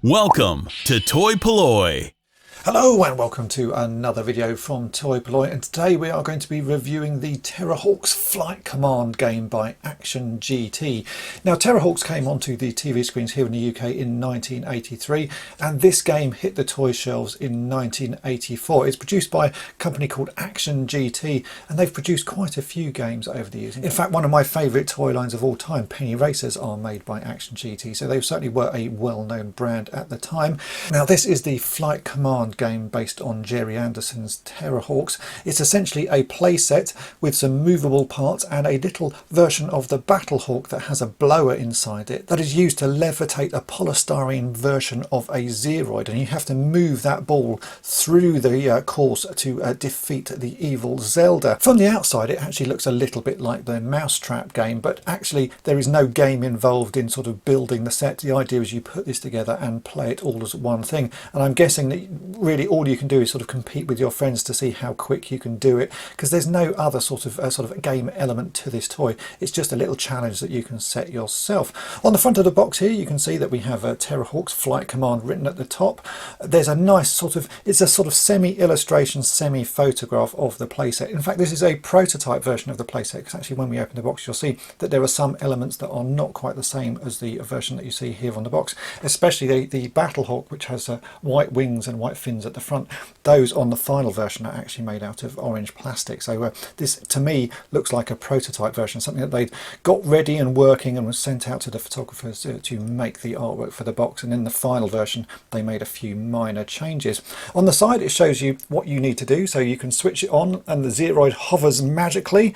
Welcome to toy-polloi. Hello and welcome to another video from toy-polloi, and today we are going to be reviewing the Terrahawks Flight Command game by Action GT. Now, Terrahawks came onto the TV screens here in the UK in 1983, and this game hit the toy shelves in 1984. It's produced by a company called Action GT, and they've produced quite a few games over the years. In fact, one of my favourite toy lines of all time, Penny Racers, are made by Action GT, so they certainly were a well-known brand at the time. Now, this is the Flight Command game based on Gerry Anderson's Terrahawks. It's essentially a playset with some movable parts and a little version of the Battlehawk that has a blower inside it that is used to levitate a polystyrene version of a Zeroid, and you have to move that ball through the course to defeat the evil Zelda. From the outside it actually looks a little bit like the Mousetrap game, but actually there is no game involved in sort of building the set. The idea is you put this together and play it all as one thing, and I'm guessing that really all you can do is sort of compete with your friends to see how quick you can do it, because there's no other sort of game element to this toy. It's just a little challenge that you can set yourself. On the front of the box here you can see that we have a Terrahawks Flight Command written at the top. There's a nice it's a sort of semi-illustration, semi-photograph of the playset. In fact, this is a prototype version of the playset, because actually when we open the box you'll see that there are some elements that are not quite the same as the version that you see here on the box, especially the Battlehawk, which has white wings and white fins at the front. Those on the final version are actually made out of orange plastic. So this to me looks like a prototype version, something that they'd got ready and working and was sent out to the photographers to make the artwork for the box, and in the final version they made a few minor changes. On the side it shows you what you need to do, so you can switch it on and the Zeroid hovers magically.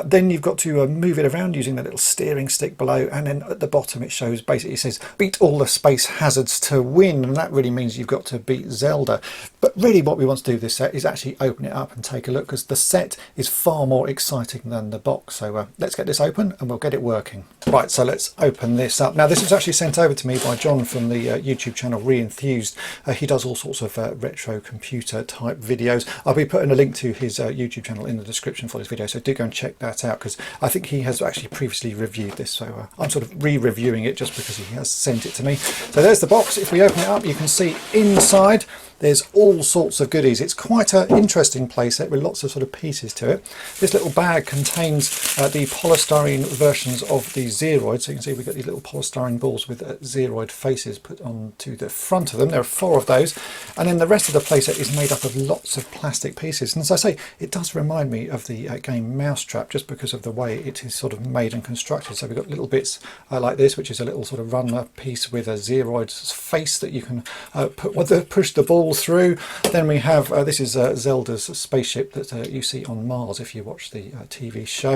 Then you've got to move it around using the little steering stick below, and then at the bottom it shows, basically it says beat all the space hazards to win, and that really means you've got to beat Zelda. But really what we want to do with this set is actually open it up and take a look, because the set is far more exciting than the box. So let's get this open and we'll get it working. Right, so let's open this up. Now, this was actually sent over to me by John from the YouTube channel Re-Enthused. He does all sorts of retro computer type videos. I'll be putting a link to his YouTube channel in the description for this video, so do go and check that out, because I think he has actually previously reviewed this, so I'm sort of re-reviewing it just because he has sent it to me. So there's the box. If we open it up you can see inside there's all sorts of goodies. It's quite an interesting playset with lots of sort of pieces to it. This little bag contains the polystyrene versions of the Zeroid. So you can see we've got these little polystyrene balls with Zeroid faces put onto the front of them. There are 4 of those. And then the rest of the playset is made up of lots of plastic pieces. And as I say, it does remind me of the game Mousetrap, just because of the way it is sort of made and constructed. So we've got little bits like this, which is a little sort of runner piece with a Zeroid's face that you can push the ball through. Then we have this is Zelda's spaceship that you see on Mars if you watch the TV show.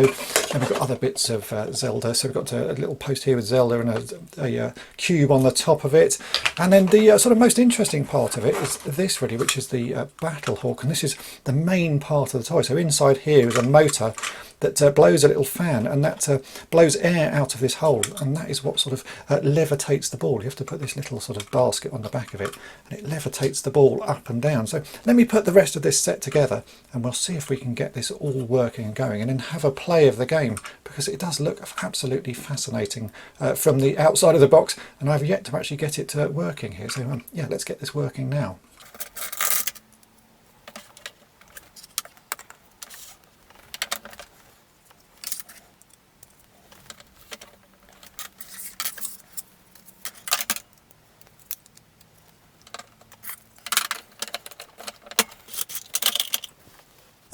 And we've got other bits of Zelda. So we've got a little post here with Zelda and a cube on the top of it. And then the sort of most interesting part of it is this really, which is the Battlehawk, and this is the main part of the toy. So inside here is a motor that blows a little fan, and that blows air out of this hole, and that is what sort of levitates the ball. You have to put this little sort of basket on the back of it, and it levitates the ball up and down. So let me put the rest of this set together and we'll see if we can get this all working and going, and then have a play of the game, because it does look absolutely fascinating from the outside of the box, and I've yet to actually get it working here. So yeah, let's get this working now.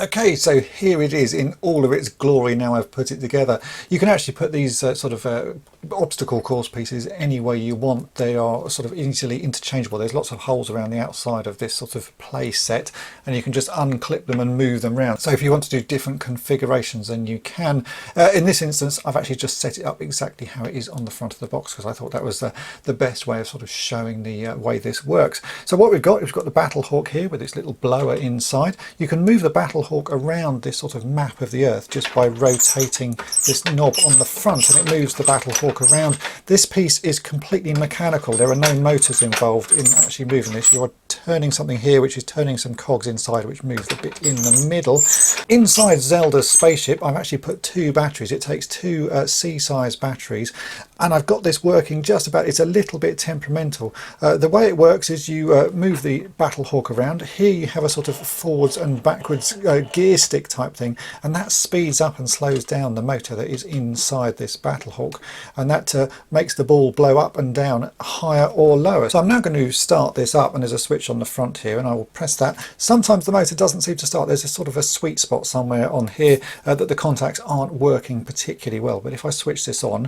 Okay, so here it is in all of its glory. Now I've put it together. You can actually put these sort of obstacle course pieces any way you want. They are sort of easily interchangeable. There's lots of holes around the outside of this sort of play set, and you can just unclip them and move them around. So if you want to do different configurations, then you can. In this instance, I've actually just set it up exactly how it is on the front of the box, because I thought that was the best way of sort of showing the way this works. So what we've got the Battlehawk here with its little blower inside. You can move the Battlehawk Battlehawk around this sort of map of the Earth just by rotating this knob on the front, and it moves the Battlehawk around. This piece is completely mechanical. There are no motors involved in actually moving this. You're turning something here which is turning some cogs inside, which moves the bit in the middle. Inside Zelda's spaceship I've actually put 2 batteries. It takes 2 C-size batteries, and I've got this working just about. It's a little bit temperamental. The way it works is you move the Battlehawk around. Here you have a sort of forwards and backwards gear stick type thing, and that speeds up and slows down the motor that is inside this Battlehawk, and that makes the ball blow up and down, higher or lower. So I'm now going to start this up, and there's a switch on the front here, and I will press that. Sometimes the motor doesn't seem to start. There's a sort of a sweet spot somewhere on here that the contacts aren't working particularly well, but if I switch this on,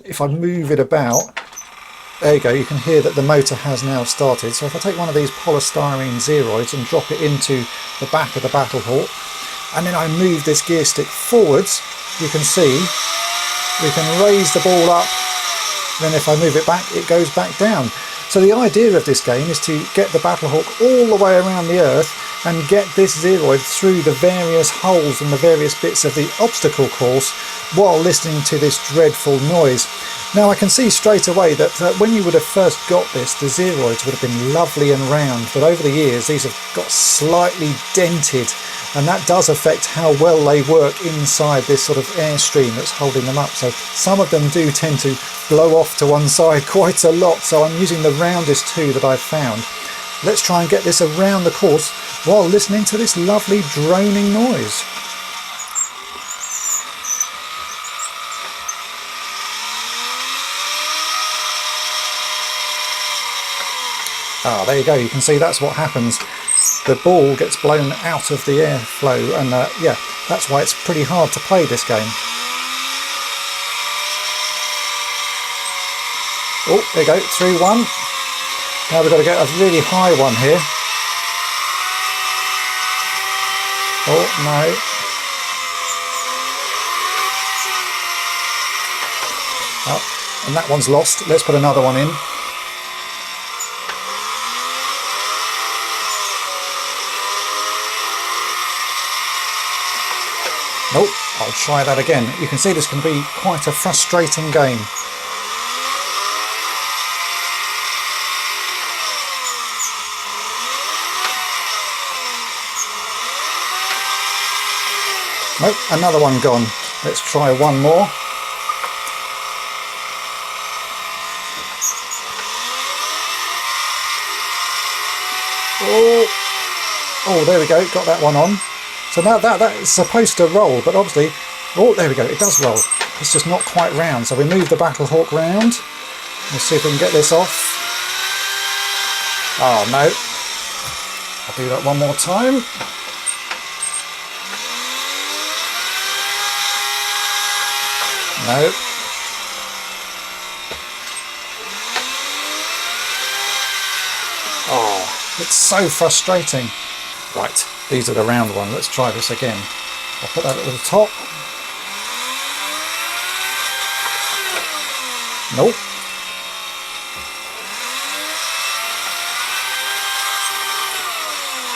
if I move it about, there you go, you can hear that the motor has now started. So if I take one of these polystyrene Zeroids and drop it into the back of the Battlehawk, and then I move this gear stick forwards, you can see we can raise the ball up, then if I move it back, it goes back down. So the idea of this game is to get the Battlehawk all the way around the Earth and get this Zeroid through the various holes and the various bits of the obstacle course while listening to this dreadful noise. Now I can see straight away that when you would have first got this, the Zeroids would have been lovely and round, but over the years these have got slightly dented, and that does affect how well they work inside this sort of airstream that's holding them up. So some of them do tend to blow off to one side quite a lot, so I'm using the roundest 2 that I've found. Let's try and get this around the course while listening to this lovely droning noise. Ah, there you go, you can see that's what happens. The ball gets blown out of the airflow, and yeah, that's why it's pretty hard to play this game. Oh, there you go, through one. Now we've got to get a really high one here. Oh, no. Oh, and that one's lost. Let's put another one in. Nope, I'll try that again. You can see this can be quite a frustrating game. Nope, another one gone. Let's try one more. Oh, there we go, got that one on. So now that is supposed to roll, but obviously, oh, there we go, it does roll. It's just not quite round. So we move the Battlehawk round. Let's see if we can get this off. Oh, no. I'll do that one more time. No. Oh, it's so frustrating. Right, these are the round ones. Let's try this again. I'll put that at the top. Nope.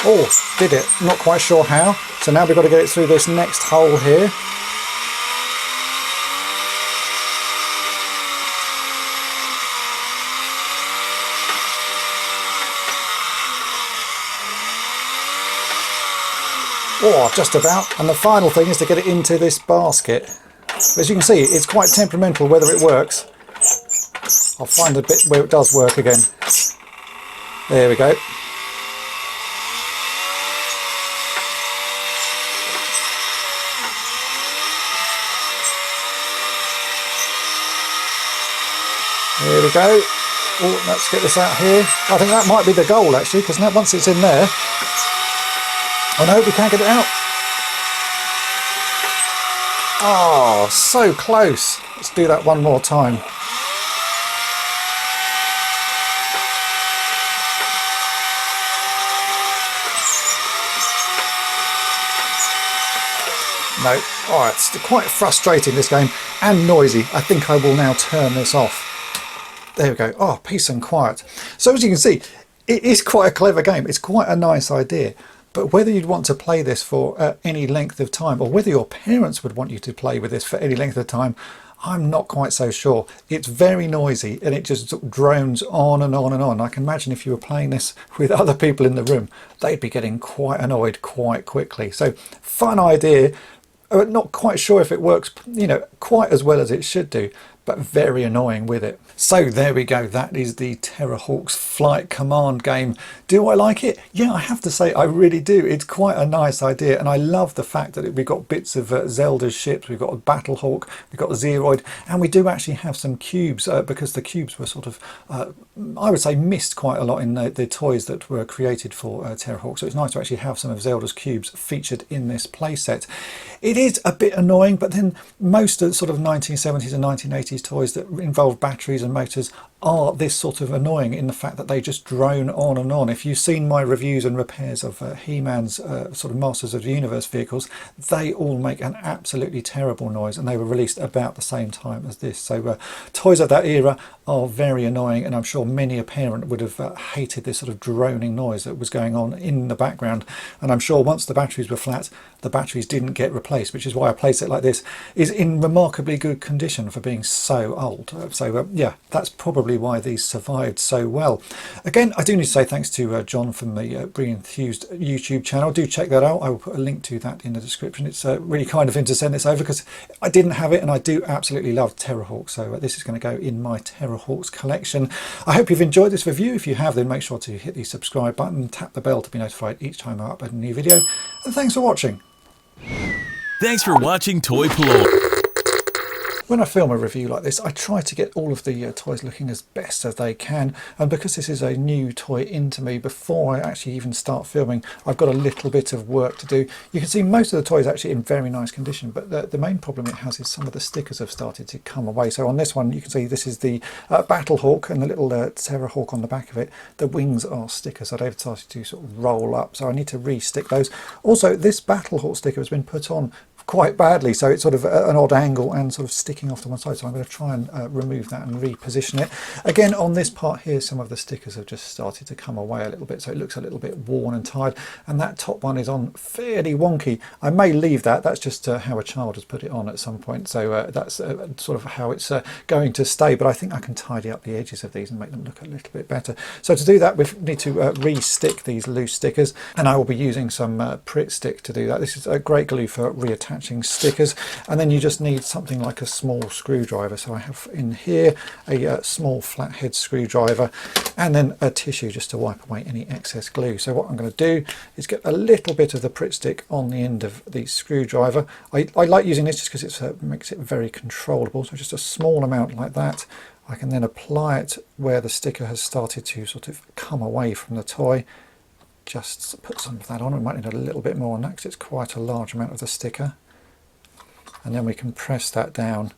Oh, did it. Not quite sure how. So now we've got to get it through this next hole here. Oh, just about. And the final thing is to get it into this basket. As you can see, it's quite temperamental whether it works. I'll find a bit where it does work again. There we go. There we go. Oh, let's get this out here. I think that might be the goal actually, because now once it's in there. Oh no, we can't get it out. Oh, so close. Let's do that one more time. No. Oh, it's quite frustrating, this game, and noisy. I think I will now turn this off. There we go. Oh, peace and quiet. So as you can see, it is quite a clever game. It's quite a nice idea. But whether you'd want to play this for any length of time, or whether your parents would want you to play with this for any length of time, I'm not quite so sure. It's very noisy and it just sort of drones on and on and on. I can imagine if you were playing this with other people in the room, they'd be getting quite annoyed quite quickly. So fun idea. Not quite sure if it works, you know, quite as well as it should do, but very annoying with it. So there we go. That is the Terrahawks Flight Command game. Do I like it? Yeah, I have to say I really do. It's quite a nice idea, and I love the fact that we've got bits of Zelda's ships. We've got a Battlehawk, we've got the Zeroid, and we do actually have some cubes because the cubes were sort of, I would say, missed quite a lot in the toys that were created for Terrahawk. So it's nice to actually have some of Zelda's cubes featured in this playset. It is a bit annoying, but then most of the sort of 1970s and 1980s toys that involve batteries and motors are this sort of annoying in the fact that they just drone on and on. If you've seen my reviews and repairs of He-Man's sort of Masters of the Universe vehicles, they all make an absolutely terrible noise, and they were released about the same time as this. So toys of that era are very annoying, and I'm sure many a parent would have hated this sort of droning noise that was going on in the background. And I'm sure once the batteries were flat, the batteries didn't get replaced, which is why a playset like this is in remarkably good condition for being so old. So yeah, that's probably why these survived so well. Again, I do need to say thanks to John from the Brie Enthused YouTube channel. Do check that out. I will put a link to that in the description. It's really kind of him to send this over because I didn't have it, and I do absolutely love Terrahawks. So this is going to go in my Terrahawks collection. I hope you've enjoyed this review. If you have, then make sure to hit the subscribe button and tap the bell to be notified each time I upload a new video. And thanks for watching. Thanks for watching toy-polloi. When I film a review like this, I try to get all of the toys looking as best as they can, and because this is a new toy into me, before I actually even start filming, I've got a little bit of work to do. You can see most of the toys actually in very nice condition, but the main problem it has is some of the stickers have started to come away. So on this one, you can see this is the Battlehawk, and the little Terrahawk on the back of it, the wings are stickers, so they've started to sort of roll up, so I need to re-stick those. Also, this Battlehawk sticker has been put on quite badly, so it's sort of an odd angle and sort of sticking off to one side, so I'm going to try and remove that and reposition it. Again, on this part here, some of the stickers have just started to come away a little bit, so it looks a little bit worn and tired, and that top one is on fairly wonky. I may leave that, that's just how a child has put it on at some point, so that's sort of how it's going to stay, but I think I can tidy up the edges of these and make them look a little bit better. So to do that, we need to re-stick these loose stickers, and I will be using some Pritt stick to do that. This is a great glue for reattaching stickers, and then you just need something like a small screwdriver. So I have in here a small flathead screwdriver, and then a tissue just to wipe away any excess glue. So what I'm going to do is get a little bit of the Pritt stick on the end of the screwdriver. I like using this just because it makes it very controllable, so just a small amount like that. I can then apply it where the sticker has started to sort of come away from the toy. Just put some of that on. We might need a little bit more on that because it's quite a large amount of the sticker. And then we can press that down.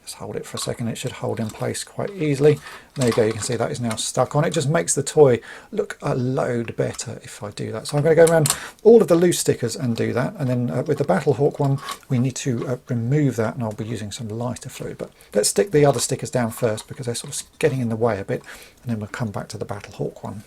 Just hold it for a second. It should hold in place quite easily. There you go. You can see that is now stuck on. It just makes the toy look a load better if I do that. So I'm going to go around all of the loose stickers and do that. And then with the Battlehawk one, we need to remove that, and I'll be using some lighter fluid. But let's stick the other stickers down first because they're sort of getting in the way a bit. And then we'll come back to the Battlehawk one.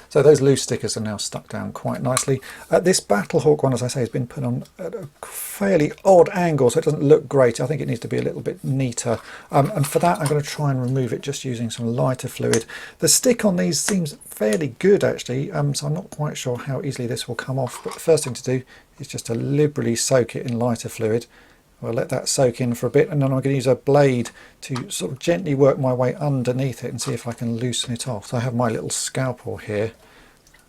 So those loose stickers are now stuck down quite nicely. This Battlehawk one, as I say, has been put on at a fairly odd angle, so it doesn't look great. I think it needs to be a little bit neater. And for that, I'm going to try and remove it just using some lighter fluid. The stick on these seems fairly good, actually, so I'm not quite sure how easily this will come off. But the first thing to do is just to liberally soak it in lighter fluid. I'll let that soak in for a bit, and then I'm going to use a blade to sort of gently work my way underneath it and see if I can loosen it off. So I have my little scalpel here,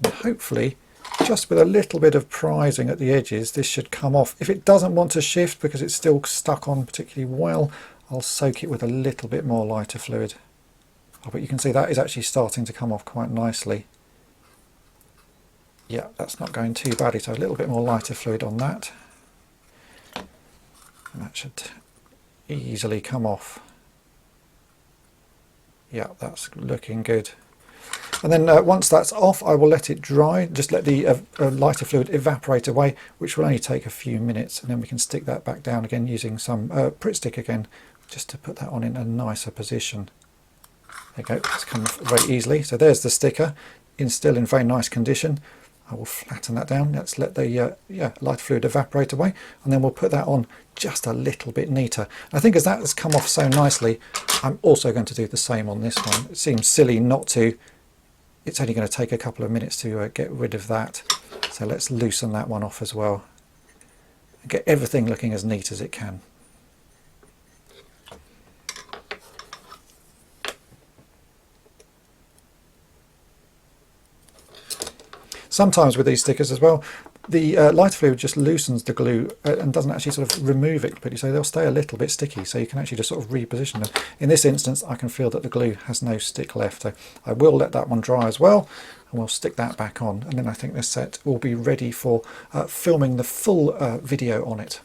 and hopefully just with a little bit of prising at the edges this should come off. If it doesn't want to shift because it's still stuck on particularly well, I'll soak it with a little bit more lighter fluid. Oh, but you can see that is actually starting to come off quite nicely. Yeah, that's not going too badly, so a little bit more lighter fluid on that. And that should easily come off. Yeah, that's looking good. And then once that's off, I will let it dry. Just let the lighter fluid evaporate away, which will only take a few minutes. And then we can stick that back down again using some Pritt stick again, just to put that on in a nicer position. There you go, it's come off very easily. So there's the sticker, still in very nice condition. I will flatten that down. Let's let the lighter fluid evaporate away, and then we'll put that on just a little bit neater. I think as that has come off so nicely, I'm also going to do the same on this one. It seems silly not to. It's only going to take a couple of minutes to get rid of that. So let's loosen that one off as well and get everything looking as neat as it can. Sometimes with these stickers as well, the lighter fluid just loosens the glue and doesn't actually sort of remove it completely, so they'll stay a little bit sticky, so you can actually just sort of reposition them. In this instance, I can feel that the glue has no stick left, so I will let that one dry as well, and we'll stick that back on, and then I think this set will be ready for filming the full video on it.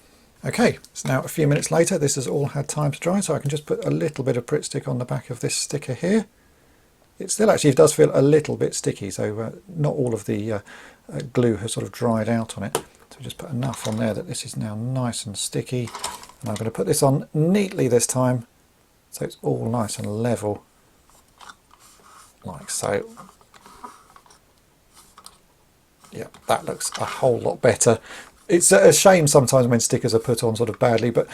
Okay, so now a few minutes later, this has all had time to dry, so I can just put a little bit of Pritt stick on the back of this sticker here. It still actually does feel a little bit sticky, so not all of the glue has sort of dried out on it. So just put enough on there that this is now nice and sticky. And I'm going to put this on neatly this time, so it's all nice and level, like so. Yeah, that looks a whole lot better. It's a shame sometimes when stickers are put on sort of badly, but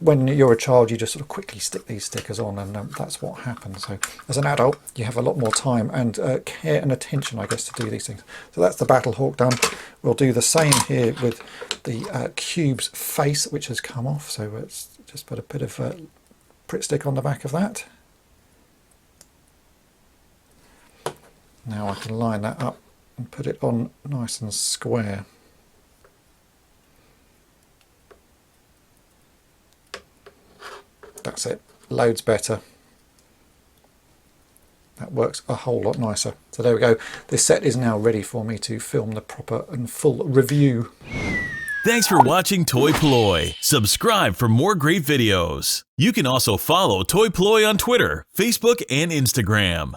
when you're a child, you just sort of quickly stick these stickers on, and that's what happens. So as an adult, you have a lot more time and care and attention, I guess, to do these things. So that's the Battlehawk done. We'll do the same here with the cube's face, which has come off. So let's just put a bit of Pritt stick on the back of that. Now I can line that up and put it on nice and square. That's it, loads better. That works a whole lot nicer. So there we go. This set is now ready for me to film the proper and full review. Thanks for watching toy-polloi. Subscribe for more great videos. You can also follow toy-polloi on Twitter, Facebook, and Instagram.